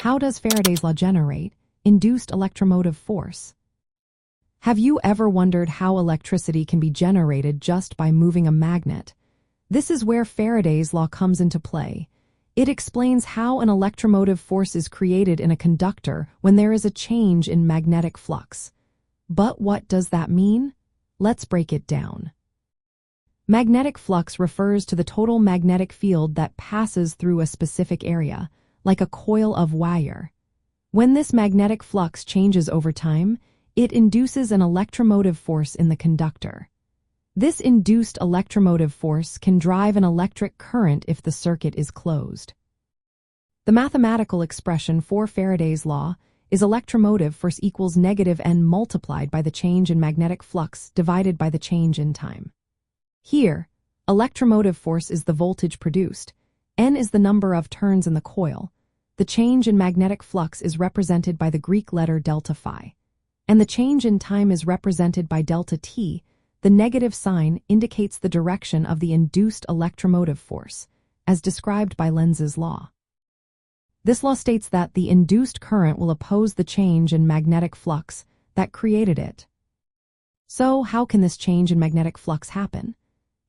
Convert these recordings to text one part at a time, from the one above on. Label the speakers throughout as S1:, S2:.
S1: How does Faraday's law generate induced electromotive force? Have you ever wondered how electricity can be generated just by moving a magnet? This is where Faraday's law comes into play. It explains how an electromotive force is created in a conductor when there is a change in magnetic flux. But what does that mean? Let's break it down. Magnetic flux refers to the total magnetic field that passes through a specific area, like a coil of wire. When this magnetic flux changes over time, it induces an electromotive force in the conductor. This induced electromotive force can drive an electric current if the circuit is closed. The mathematical expression for Faraday's law is electromotive force equals negative N multiplied by the change in magnetic flux divided by the change in time. Here, electromotive force is the voltage produced, N is the number of turns in the coil, the change in magnetic flux is represented by the Greek letter delta phi, and the change in time is represented by delta t. The negative sign indicates the direction of the induced electromotive force, as described by Lenz's law. This law states that the induced current will oppose the change in magnetic flux that created it. So, how can this change in magnetic flux happen?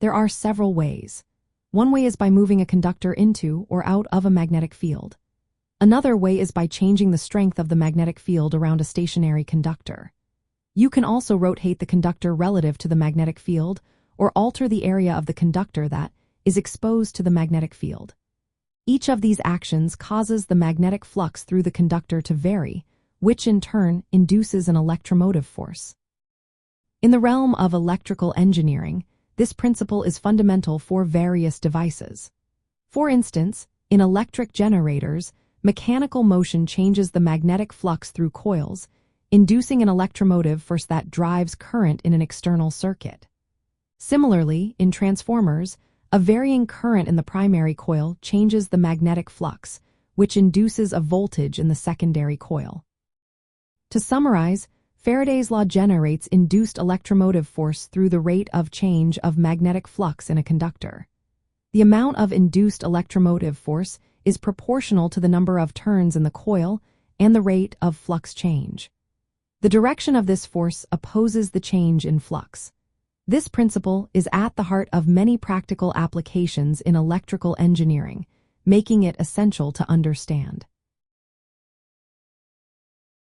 S1: There are several ways. One way is by moving a conductor into or out of a magnetic field. Another way is by changing the strength of the magnetic field around a stationary conductor. You can also rotate the conductor relative to the magnetic field or alter the area of the conductor that is exposed to the magnetic field. Each of these actions causes the magnetic flux through the conductor to vary, which in turn induces an electromotive force. In the realm of electrical engineering, this principle is fundamental for various devices. For instance, in electric generators, mechanical motion changes the magnetic flux through coils, inducing an electromotive force that drives current in an external circuit. Similarly, in transformers, a varying current in the primary coil changes the magnetic flux, which induces a voltage in the secondary coil. To summarize, Faraday's law generates induced electromotive force through the rate of change of magnetic flux in a conductor. The amount of induced electromotive force is proportional to the number of turns in the coil and the rate of flux change. The direction of this force opposes the change in flux. This principle is at the heart of many practical applications in electrical engineering, making it essential to understand.